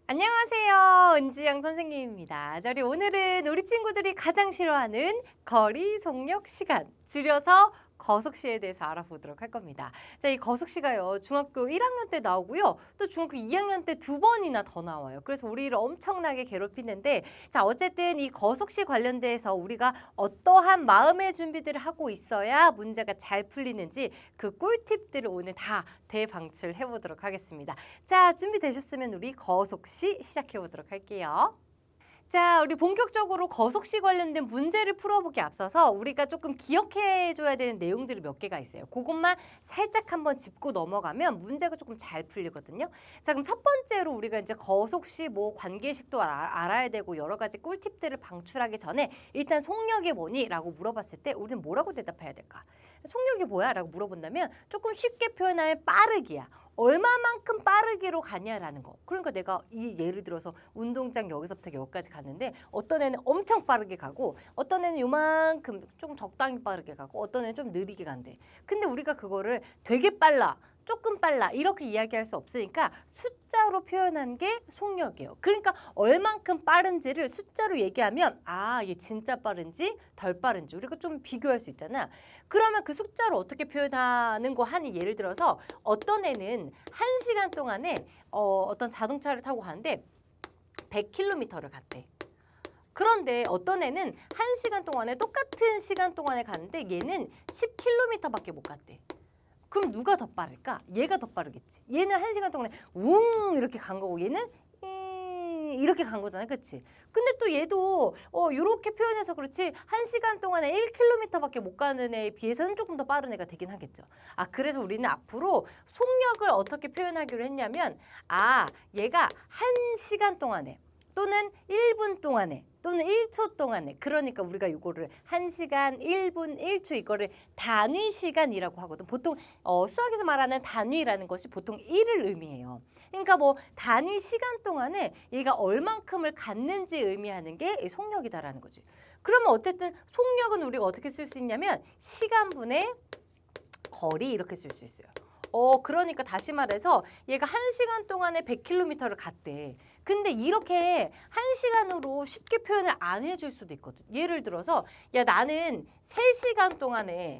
안녕하세요. 은지영 선생님입니다. 우리 오늘은 우리 친구들이 가장 싫어하는 거리 속력 시간, 줄여서 거속시에 대해서 알아보도록 할 겁니다. 자, 이 거속시가요. 중학교 1학년 때 나오고요. 또 중학교 2학년 때 2번이나 더 나와요. 그래서 우리를 엄청나게 괴롭히는데, 자, 어쨌든 이 거속시 관련돼서 우리가 어떠한 마음의 준비들을 하고 있어야 문제가 잘 풀리는지 그 꿀팁들을 오늘 다 대방출해 보도록 하겠습니다. 자, 준비되셨으면 우리 거속시 시작해 보도록 할게요. 자, 우리 본격적으로 거속시 관련된 문제를 풀어보기 앞서서 우리가 조금 기억해줘야 되는 내용들이 몇 개가 있어요. 그것만 살짝 한번 짚고 넘어가면 문제가 조금 잘 풀리거든요. 자, 그럼 첫 번째로 우리가 이제 거속시 뭐 관계식도 알아야 되고 여러 가지 꿀팁들을 방출하기 전에 일단 속력이 뭐니? 라고 물어봤을 때 우리는 뭐라고 대답해야 될까? 속력이 뭐야? 라고 물어본다면 조금 쉽게 표현하면 빠르기야. 얼마만큼 빠르기로 가냐라는 거. 그러니까 내가 이 예를 들어서 운동장 여기서부터 여기까지 갔는데 어떤 애는 엄청 빠르게 가고 어떤 애는 요만큼 좀 적당히 빠르게 가고 어떤 애는 좀 느리게 간대. 근데 우리가 그거를 되게 빨라, 조금 빨라 이렇게 이야기할 수 없으니까 숫자로 표현한 게 속력이에요. 그러니까 얼만큼 빠른지를 숫자로 얘기하면 아, 얘 진짜 빠른지 덜 빠른지 우리가 좀 비교할 수 있잖아. 그러면 그 숫자로 어떻게 표현하는 거 하니? 예를 들어서 어떤 애는 1시간 동안에 어떤 자동차를 타고 가는데 100km를 갔대. 그런데 어떤 애는 1시간 동안에 똑같은 시간 동안에 갔는데 얘는 10km밖에 못 갔대. 그럼 누가 더 빠를까? 얘가 더 빠르겠지. 얘는 1시간 동안에 웅 이렇게 간 거고 얘는 이렇게 간 거잖아요. 그치? 근데 또 얘도 이렇게 표현해서 그렇지 1시간 동안에 1km밖에 못 가는 애에 비해서는 조금 더 빠른 애가 되긴 하겠죠. 아, 그래서 우리는 앞으로 속력을 어떻게 표현하기로 했냐면 아, 얘가 1시간 동안에 또는 1분 동안에 또는 1초 동안에 그러니까 우리가 이거를 1시간, 1분, 1초 이거를 단위 시간이라고 하거든. 보통 수학에서 말하는 단위라는 것이 보통 1을 의미해요. 그러니까 뭐 단위 시간 동안에 얘가 얼만큼을 갖는지 의미하는 게 속력이다라는 거지. 그러면 어쨌든 속력은 우리가 어떻게 쓸 수 있냐면 시간분의 거리 이렇게 쓸 수 있어요. 그러니까 다시 말해서 얘가 1시간 동안에 100km를 갔대. 근데 이렇게 1시간으로 쉽게 표현을 안 해줄 수도 있거든. 예를 들어서 야, 나는 3시간 동안에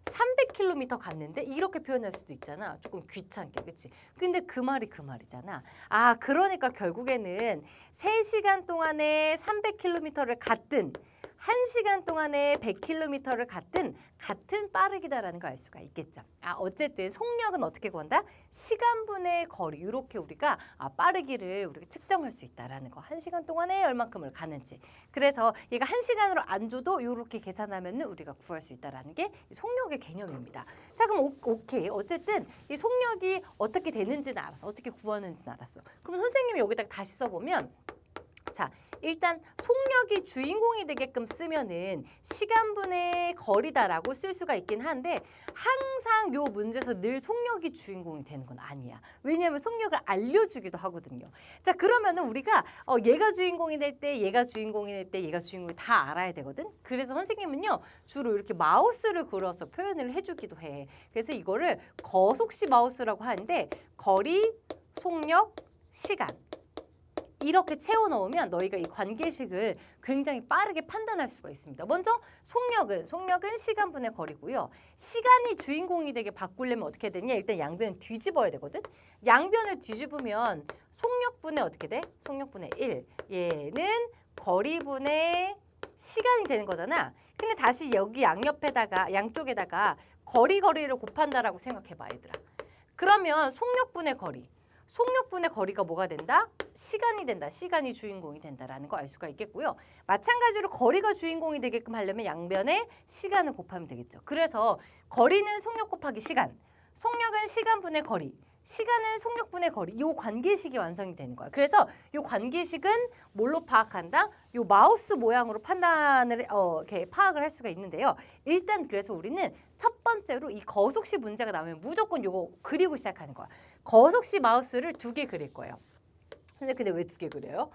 300km 갔는데 이렇게 표현할 수도 있잖아. 조금 귀찮게, 그치? 근데 그 말이 그 말이잖아. 아, 그러니까 결국에는 3시간 동안에 300km를 갔든 1시간 동안에 100km를 갔든 같은 빠르기다라는 걸 알 수가 있겠죠. 아, 어쨌든 속력은 어떻게 구한다? 시간분의 거리. 이렇게 우리가 빠르기를 우리가 측정할 수 있다라는 거. 1시간 동안에 얼만큼을 가는지. 그래서 얘가 1시간으로 안 줘도 이렇게 계산하면 우리가 구할 수 있다라는 게 속력의 개념입니다. 자, 그럼 오케이. 어쨌든 이 속력이 어떻게 되는지는 알았어. 어떻게 구하는지는 알았어. 그럼 선생님이 여기다가 다시 써보면 자, 일단 속력이 주인공이 되게끔 쓰면은 시간분의 거리다라고 쓸 수가 있긴 한데 항상 요 문제에서 늘 속력이 주인공이 되는 건 아니야. 왜냐하면 속력을 알려주기도 하거든요. 자, 그러면은 우리가 얘가 주인공이 될 때, 얘가 주인공이 될 때, 얘가 주인공이 다 알아야 되거든. 그래서 선생님은요 주로 이렇게 마우스를 그려서 표현을 해주기도 해. 그래서 이거를 거속시 마우스라고 하는데 거리, 속력, 시간 이렇게 채워넣으면 너희가 이 관계식을 굉장히 빠르게 판단할 수가 있습니다. 먼저 속력은 시간분의 거리고요. 시간이 주인공이 되게 바꾸려면 어떻게 되냐? 일단 양변을 뒤집어야 되거든. 양변을 뒤집으면 속력분의 어떻게 돼? 속력분의 1. 얘는 거리분의 시간이 되는 거잖아. 근데 다시 여기 양쪽에다가 거리를 곱한다라고 생각해봐, 얘들아. 그러면 속력분의 거리가 뭐가 된다? 시간이 된다. 시간이 주인공이 된다라는 거 알 수가 있겠고요. 마찬가지로 거리가 주인공이 되게끔 하려면 양변에 시간을 곱하면 되겠죠. 그래서 거리는 속력 곱하기 시간, 속력은 시간분의 거리, 시간은 속력분의 거리. 이 관계식이 완성이 되는 거야. 그래서 이 관계식은 뭘로 파악한다? 이 마우스 모양으로 판단을 이렇게 파악을 할 수가 있는데요. 일단 그래서 우리는 첫 번째로 이 거속시 문제가 나오면 무조건 이거 그리고 시작하는 거야. 거속시 마우스를 2개 그릴 거예요. 선생님 근데 왜 두 개 그래요?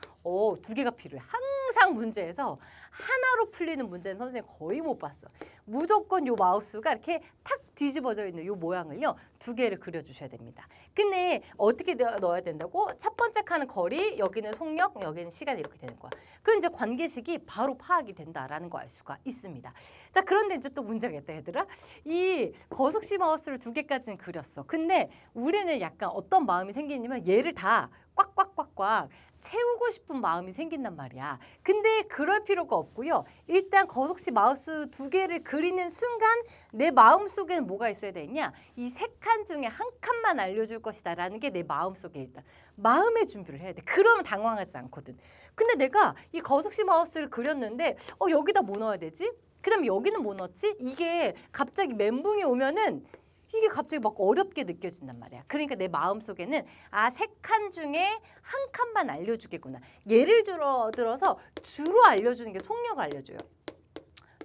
두 개가 필요해. 항상 문제에서 하나로 풀리는 문제는 선생님 거의 못 봤어. 무조건 요 마우스가 이렇게 탁 뒤집어져 있는 요 모양을요. 두 개를 그려주셔야 됩니다. 근데 어떻게 넣어야 된다고? 첫 번째 칸은 거리, 여기는 속력, 여기는 시간 이렇게 되는 거야. 그럼 이제 관계식이 바로 파악이 된다라는 거 알 수가 있습니다. 자, 그런데 이제 또 문제가 있다 얘들아. 이 거속시 마우스를 두 개까지는 그렸어. 근데 우리는 약간 어떤 마음이 생기냐면 얘를 다 꽉꽉꽉꽉 채우고 싶은 마음이 생긴단 말이야. 근데 그럴 필요가 없고요. 일단 거속시 마우스 두 개를 그리는 순간 내 마음속에는 뭐가 있어야 되냐? 이 세 칸 중에 한 칸만 알려줄 것이다 라는 게 내 마음속에 일단 마음의 준비를 해야 돼. 그러면 당황하지 않거든. 근데 내가 이 거속시 마우스를 그렸는데 여기다 뭐 넣어야 되지? 그 다음에 여기는 뭐 넣었지? 이게 갑자기 멘붕이 오면은 이게 갑자기 막 어렵게 느껴진단 말이야. 그러니까 내 마음속에는 세 칸 중에 한 칸만 알려주겠구나. 예를 들어서 주로 알려주는 게 속력을 알려줘요.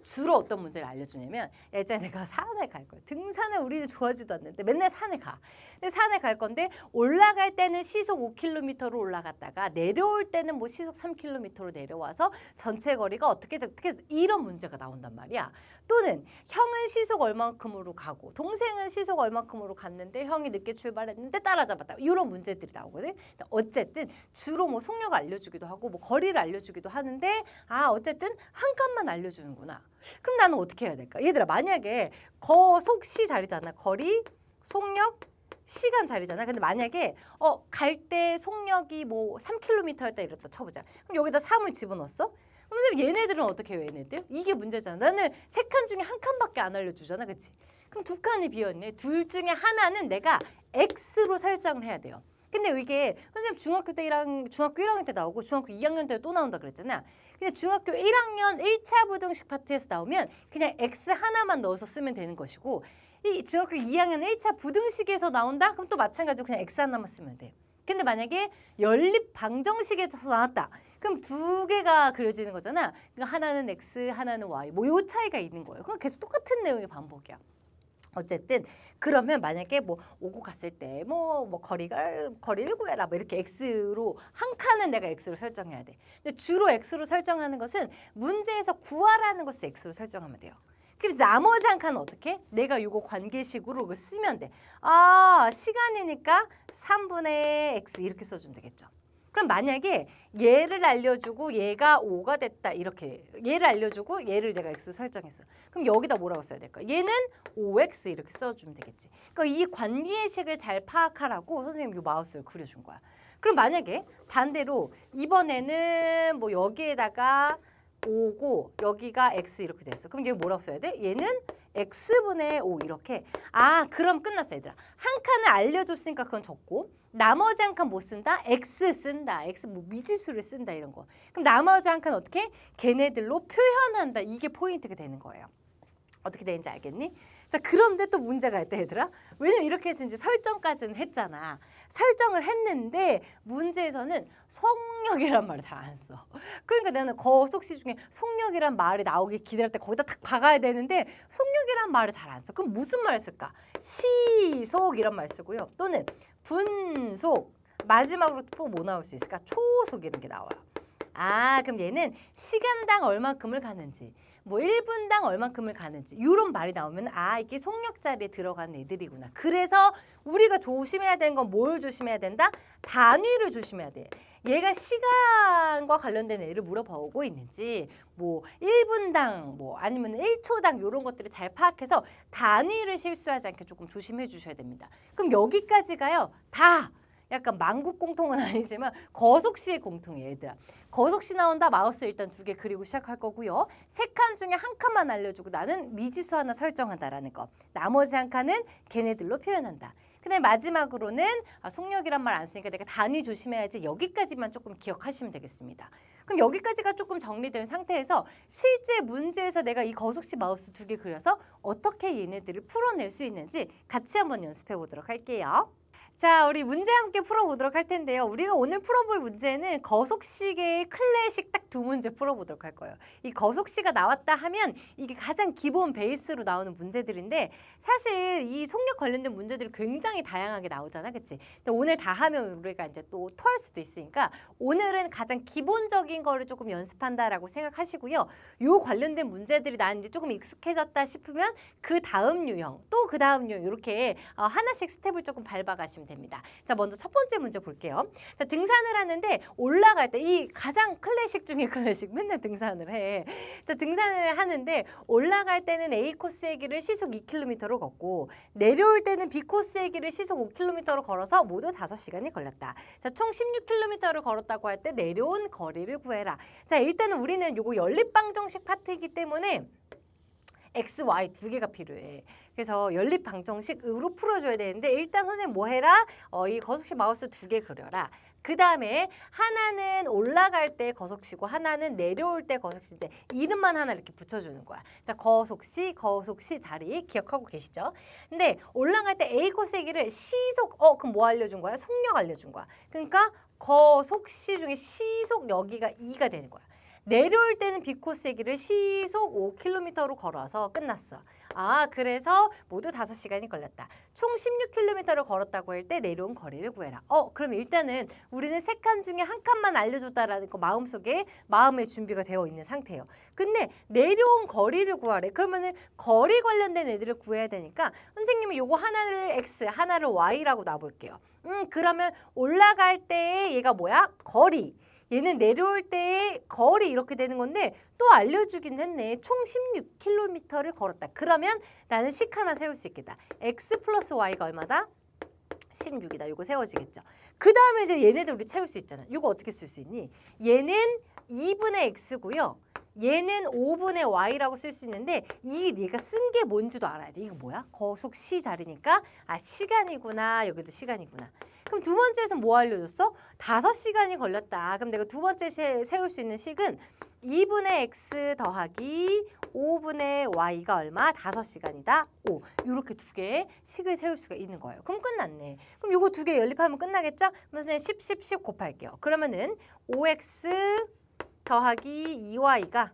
주로 어떤 문제를 알려주냐면 예전에 내가 산에 갈 거야. 등산을 우리는 좋아하지도 않는데 맨날 산에 가. 근데 산에 갈 건데 올라갈 때는 시속 5km로 올라갔다가 내려올 때는 뭐 시속 3km로 내려와서 전체 거리가 어떻게 이런 문제가 나온단 말이야. 또는 형은 시속 얼만큼으로 가고 동생은 시속 얼만큼으로 갔는데 형이 늦게 출발했는데 따라잡았다. 이런 문제들이 나오거든. 어쨌든 주로 뭐 속력을 알려주기도 하고 뭐 거리를 알려주기도 하는데 어쨌든 한 칸만 알려주는구나. 그럼 나는 어떻게 해야 될까? 얘들아 만약에 거속시 자리잖아. 거리, 속력, 시간 자리잖아. 근데 만약에 갈 때 속력이 뭐 3km였다 이랬다 쳐보자. 그럼 여기다 3을 집어넣었어? 그럼 선생님 얘네들은 어떻게 해요? 얘네들? 이게 문제잖아. 나는 세 칸 중에 한 칸밖에 안 알려주잖아. 그치? 그럼 두 칸이 비어있네. 둘 중에 하나는 내가 X로 설정을 해야 돼요. 근데 이게 선생님 중학교 1학년 때 나오고 중학교 2학년 때 또 나온다 그랬잖아. 근데 중학교 1학년 1차 부등식 파트에서 나오면 그냥 X 하나만 넣어서 쓰면 되는 것이고 이 중학교 2학년 1차 부등식에서 나온다? 그럼 또 마찬가지로 그냥 X 하나만 쓰면 돼. 근데 만약에 연립 방정식에서 나왔다. 그럼 두 개가 그려지는 거잖아. 그러니까 하나는 X, 하나는 Y. 뭐 요 차이가 있는 거예요. 그건 계속 똑같은 내용의 반복이야. 어쨌든 그러면 만약에 뭐 오고 갔을 때 뭐 거리를 구해라 뭐 이렇게 X로 한 칸은 내가 X로 설정해야 돼. 근데 주로 X로 설정하는 것은 문제에서 구하라는 것을 X로 설정하면 돼요. 그럼 나머지 한 칸은 어떻게? 내가 요거 관계식으로 쓰면 돼. 시간이니까 3분의 X 이렇게 써주면 되겠죠. 그럼 만약에 얘를 알려주고 얘가 5가 됐다 이렇게 얘를 알려주고 얘를 내가 X로 설정했어. 그럼 여기다 뭐라고 써야 될까? 얘는 5X 이렇게 써주면 되겠지. 그러니까 이 관계식을 잘 파악하라고 선생님이 요 마우스를 그려준 거야. 그럼 만약에 반대로 이번에는 뭐 여기에다가 5고 여기가 X 이렇게 됐어. 그럼 얘 뭐라고 써야 돼? 얘는 X분의 5 이렇게. 그럼 끝났어 얘들아. 한 칸을 알려줬으니까 그건 적고 나머지 한 칸 못 쓴다? X 쓴다. X 뭐 미지수를 쓴다 이런 거. 그럼 나머지 한 칸 어떻게? 걔네들로 표현한다. 이게 포인트가 되는 거예요. 어떻게 되는지 알겠니? 자, 그런데 또 문제가 있다 얘들아. 왜냐면 이렇게 해서 이제 설정까지는 했잖아. 설정을 했는데 문제에서는 속력이란 말을 잘 안 써. 그러니까 나는 거속시 중에 속력이란 말이 나오길 기다릴 때 거기다 탁 박아야 되는데 속력이란 말을 잘 안 써. 그럼 무슨 말을 쓸까? 시속 이런 말 쓰고요. 또는 분속, 마지막으로 또 뭐 나올 수 있을까? 초속 이런 게 나와요. 그럼 얘는 시간당 얼만큼을 가는지 뭐 1분당 얼만큼을 가는지 이런 말이 나오면 이게 속력 자리에 들어가는 애들이구나. 그래서 우리가 조심해야 되는 건 뭘 조심해야 된다? 단위를 조심해야 돼. 얘가 시간과 관련된 애를 물어보고 있는지 뭐 1분당 뭐 아니면 1초당 이런 것들을 잘 파악해서 단위를 실수하지 않게 조금 조심해 주셔야 됩니다. 그럼 여기까지가요. 다 약간 만국 공통은 아니지만 거속시의 공통이에요 얘들아. 거속시 나온다 마우스 일단 두 개 그리고 시작할 거고요. 세 칸 중에 한 칸만 알려주고 나는 미지수 하나 설정한다라는 거. 나머지 한 칸은 걔네들로 표현한다. 근데 마지막으로는 속력이란 말 안 쓰니까 내가 단위 조심해야지 여기까지만 조금 기억하시면 되겠습니다. 그럼 여기까지가 조금 정리된 상태에서 실제 문제에서 내가 이 거속시 마우스 두 개 그려서 어떻게 얘네들을 풀어낼 수 있는지 같이 한번 연습해 보도록 할게요. 자, 우리 문제 함께 풀어보도록 할 텐데요. 우리가 오늘 풀어볼 문제는 거속식의 클래식 딱 두 문제 풀어보도록 할 거예요. 이 거속시가 나왔다 하면 이게 가장 기본 베이스로 나오는 문제들인데 사실 이 속력 관련된 문제들이 굉장히 다양하게 나오잖아, 그치? 근데 오늘 다 하면 우리가 이제 또 토할 수도 있으니까 오늘은 가장 기본적인 거를 조금 연습한다라고 생각하시고요. 요 관련된 문제들이 난 이제 조금 익숙해졌다 싶으면 그 다음 유형, 또 그 다음 유형 이렇게 하나씩 스텝을 조금 밟아가시면 됩니다. 자, 먼저 첫 번째 문제 볼게요. 자, 등산을 하는데 올라갈 때 이 가장 클래식 중에 클래식 맨날 등산을 해. 자, 등산을 하는데 올라갈 때는 A 코스의 길을 시속 2km로 걷고 내려올 때는 B 코스의 길을 시속 5km로 걸어서 모두 5시간이 걸렸다. 자, 총 16km를 걸었다고 할 때 내려온 거리를 구해라. 자, 일단은 우리는 요거 연립방정식 파트이기 때문에 X, Y 두 개가 필요해. 그래서 연립방정식으로 풀어줘야 되는데 일단 선생님 뭐 해라? 이 거속시 마우스 두 개 그려라. 그 다음에 하나는 올라갈 때 거속시고 하나는 내려올 때 거속시인데 이름만 하나 이렇게 붙여주는 거야. 자, 거속시 자리 기억하고 계시죠? 근데 올라갈 때 A 코스의 길을 시속, 그럼 뭐 알려준 거야? 속력 알려준 거야. 그러니까 거속시 중에 시속 여기가 2가 되는 거야. 내려올 때는 B 코스의 길을 시속 5km로 걸어서 끝났어. 아, 그래서 모두 5시간이 걸렸다. 총 16km를 걸었다고 할 때 내려온 거리를 구해라. 그럼 일단은 우리는 세 칸 중에 한 칸만 알려줬다라는 거 마음속에 마음의 준비가 되어 있는 상태예요. 근데 내려온 거리를 구하래. 그러면은 거리 관련된 애들을 구해야 되니까 선생님이 요거 하나를 X, 하나를 Y라고 놔볼게요. 그러면 올라갈 때 얘가 뭐야? 거리. 얘는 내려올 때의 거리 이렇게 되는 건데 또 알려주긴 했네. 총 16km를 걸었다. 그러면 나는 식 하나 세울 수 있겠다. X 플러스 Y가 얼마다? 16이다. 이거 세워지겠죠. 그 다음에 이제 얘네들 우리 채울 수 있잖아. 이거 어떻게 쓸 수 있니? 얘는 2분의 X고요. 얘는 5분의 Y라고 쓸 수 있는데 이 네가 쓴 게 뭔지도 알아야 돼. 이거 뭐야? 거속시 자리니까 시간이구나. 여기도 시간이구나. 그럼 두 번째에서 뭐 알려줬어? 5시간이 걸렸다. 그럼 내가 두 번째 세울 수 있는 식은 2분의 X 더하기 5분의 Y가 얼마? 5시간이다. 5. 이렇게 두 개의 식을 세울 수가 있는 거예요. 그럼 끝났네. 그럼 이거 두 개 연립하면 끝나겠죠? 그럼 선생님 10 곱할게요. 그러면은 5X 더하기 2Y가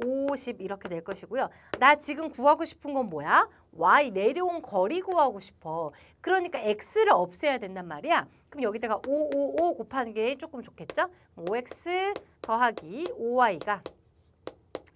50 이렇게 될 것이고요. 나 지금 구하고 싶은 건 뭐야? Y 내려온 거리 구하고 싶어. 그러니까 X를 없애야 된단 말이야. 그럼 여기다가 5 곱하는 게 조금 좋겠죠? 5X 더하기 5Y가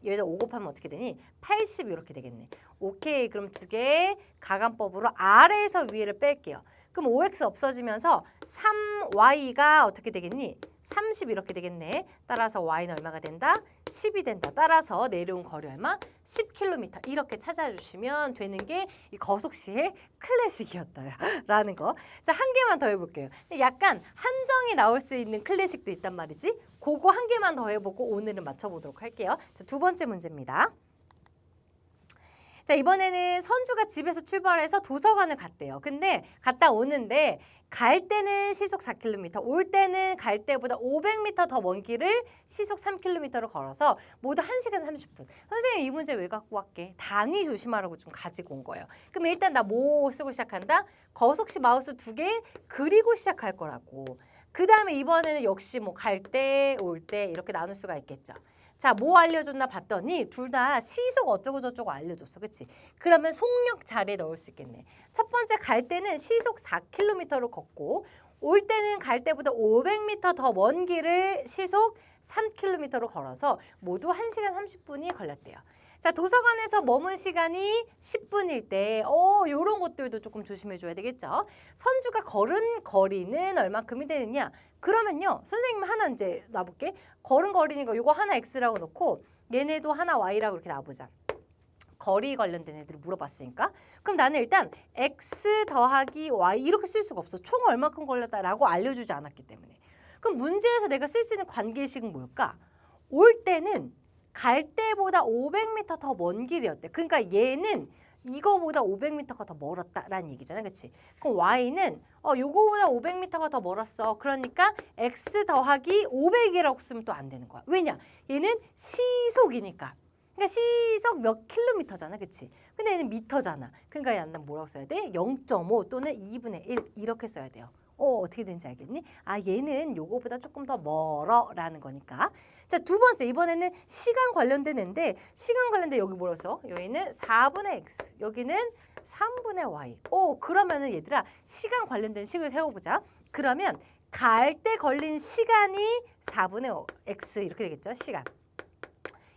여기다 5 곱하면 어떻게 되니? 80 이렇게 되겠네. 오케이. 그럼 두 개 가간법으로 아래에서 위에를 뺄게요. 그럼 5X 없어지면서 3Y가 어떻게 되겠니? 30 이렇게 되겠네. 따라서 Y는 얼마가 된다? 10이 된다. 따라서 내려온 거리 얼마? 10km. 이렇게 찾아주시면 되는 게 이 거속시의 클래식이었다라는 거. 자, 한 개만 더 해볼게요. 약간 한정이 나올 수 있는 클래식도 있단 말이지. 그거 한 개만 더 해보고 오늘은 맞춰보도록 할게요. 자, 두 번째 문제입니다. 자, 이번에는 선주가 집에서 출발해서 도서관을 갔대요. 근데 갔다 오는데 갈 때는 시속 4km, 올 때는 갈 때보다 500m 더 먼 길을 시속 3km로 걸어서 모두 1시간 30분. 선생님 이 문제 왜 갖고 왔게? 단위 조심하라고 좀 가지고 온 거예요. 그럼 일단 나 뭐 쓰고 시작한다? 거속시 마우스 두 개 그리고 시작할 거라고. 그 다음에 이번에는 역시 뭐 갈 때, 올 때 이렇게 나눌 수가 있겠죠. 자, 뭐 알려줬나 봤더니 둘 다 시속 어쩌고 저쩌고 알려줬어. 그치? 그러면 속력 자리에 넣을 수 있겠네. 첫 번째 갈 때는 시속 4km로 걷고 올 때는 갈 때보다 500m 더 먼 길을 시속 3km로 걸어서 모두 1시간 30분이 걸렸대요. 자, 도서관에서 머문 시간이 10분일 때 요런 것들도 조금 조심해줘야 되겠죠. 선주가 걸은 거리는 얼마큼이 되느냐? 그러면요. 선생님 하나 이제 놔볼게. 걸은 거리니까 요거 하나 X라고 놓고 얘네도 하나 Y라고 이렇게 놔보자. 거리 관련된 애들을 물어봤으니까. 그럼 나는 일단 X 더하기 Y 이렇게 쓸 수가 없어. 총 얼마큼 걸렸다라고 알려주지 않았기 때문에. 그럼 문제에서 내가 쓸 수 있는 관계식은 뭘까? 올 때는 갈 때보다 500m 더 먼 길이었대. 그러니까 얘는 이거보다 500m가 더 멀었다라는 얘기잖아. 그치? 그럼 Y는 요거보다 500m가 더 멀었어. 그러니까 X 더하기 500이라고 쓰면 또 안 되는 거야. 왜냐? 얘는 시속이니까. 그러니까 그러니까 시속 몇 킬로미터잖아, 그치? 근데 얘는 미터잖아. 그러니까 얘는 뭐라고 써야 돼? 0.5 또는 2분의 1 이렇게 써야 돼요. 어떻게 되는지 알겠니? 얘는 요거보다 조금 더 멀어라는 거니까. 자, 두 번째 이번에는 시간 관련된 애인데 시간 관련된 여기 뭐라고 써? 여기는 4분의 x, 여기는 3분의 y. 그러면은 얘들아 시간 관련된 식을 세워보자. 그러면 갈 때 걸린 시간이 4분의 x 이렇게 되겠죠, 시간.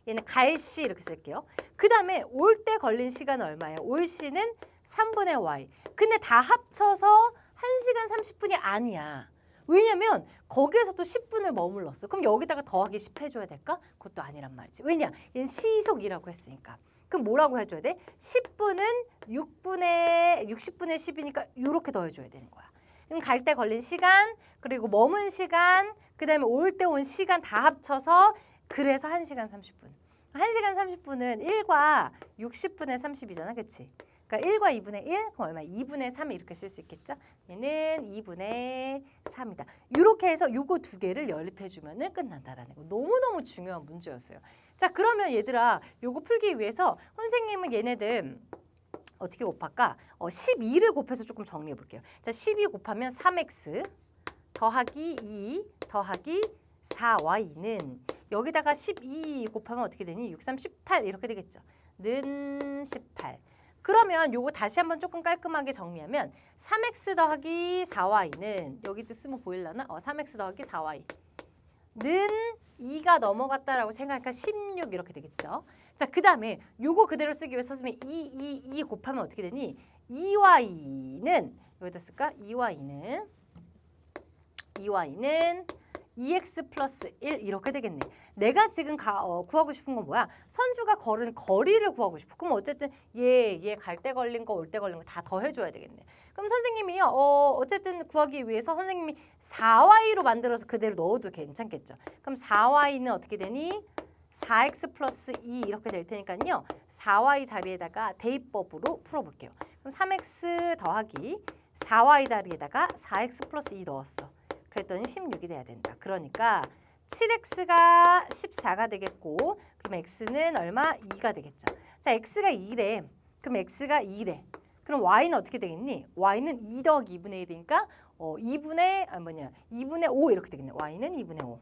얘는 갈시 이렇게 쓸게요. 그 다음에 올 때 걸린 시간은 얼마예요? 올시는 3분의 y. 근데 다 합쳐서 1시간 30분이 아니야. 왜냐면 거기에서 또 10분을 머물렀어. 그럼 여기다가 더하기 10 해줘야 될까? 그것도 아니란 말이지. 왜냐? 얘는 시속이라고 했으니까. 그럼 뭐라고 해줘야 돼? 10분은 60분의 10이니까 이렇게 더해줘야 되는 거야. 그럼 갈 때 걸린 시간, 그리고 머문 시간, 그 다음에 올 때 온 시간 다 합쳐서 그래서 1시간 30분. 1시간 30분은 1과 60분의 30이잖아. 그치? 그러니까 1과 2분의 1, 그럼 얼마? 2분의 3 이렇게 쓸 수 있겠죠? 얘는 2분의 3이다. 이렇게 해서 요거 두 개를 연립해주면 끝난다라는 거. 너무너무 중요한 문제였어요. 자, 그러면 얘들아 요거 풀기 위해서 선생님은 얘네들 어떻게 곱할까? 12를 곱해서 조금 정리해 볼게요. 자, 12 곱하면 3x 더하기 2 더하기 4y는 여기다가 12 곱하면 어떻게 되니? 6, 3, 18 이렇게 되겠죠. 는 18. 그러면 요거 다시 한번 조금 깔끔하게 정리하면 3x 더하기 4y는 여기도 쓰면 보일라나? 3x 더하기 4y 는 2가 넘어갔다라고 생각하니까 16 이렇게 되겠죠. 자, 그 다음에 요거 그대로 쓰기 위해서 쓰면 2 곱하면 어떻게 되니? 2y는 여기다 쓸까? 2y는 2x 플러스 1 이렇게 되겠네. 내가 지금 구하고 싶은 건 뭐야? 선주가 걸은 거리를 구하고 싶어. 그럼 어쨌든 얘 갈 때 걸린 거, 올 때 걸린 거 다 더해줘야 되겠네. 그럼 선생님이요. 어쨌든 구하기 위해서 선생님이 4y로 만들어서 그대로 넣어도 괜찮겠죠. 그럼 4y는 어떻게 되니? 4x 플러스 2 이렇게 될 테니까요. 4y 자리에다가 대입법으로 풀어볼게요. 그럼 3x 더하기 4y 자리에다가 4x 플러스 2 넣었어. 그랬더니 16이 돼야 된다. 그러니까 7x가 14가 되겠고 그럼 x는 얼마? 2가 되겠죠. 자, x가 2래. 그럼 x가 2래. 그럼 y는 어떻게 되겠니? y는 2 더하기 2분의 1이니까 2분의 5 이렇게 되겠네. y는 2분의 5.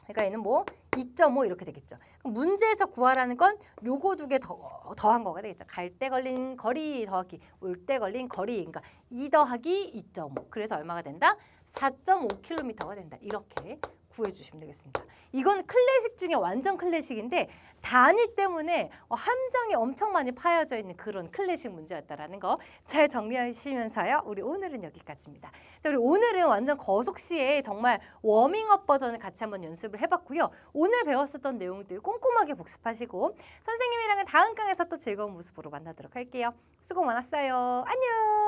그러니까 얘는 뭐 2.5 이렇게 되겠죠. 그럼 문제에서 구하라는 건 요거 두 개 더한 거가 되겠죠. 갈 때 걸린 거리 더하기 올 때 걸린 거리. 그러니까 2 더하기 2.5. 그래서 얼마가 된다? 4.5km가 된다. 이렇게 구해주시면 되겠습니다. 이건 클래식 중에 완전 클래식인데 단위 때문에 함정이 엄청 많이 파여져 있는 그런 클래식 문제였다라는 거 잘 정리하시면서요. 우리 오늘은 여기까지입니다. 자, 우리 오늘은 완전 거속시에 정말 워밍업 버전을 같이 한번 연습을 해봤고요. 오늘 배웠었던 내용들 꼼꼼하게 복습하시고 선생님이랑은 다음 강에서 또 즐거운 모습으로 만나도록 할게요. 수고 많았어요. 안녕.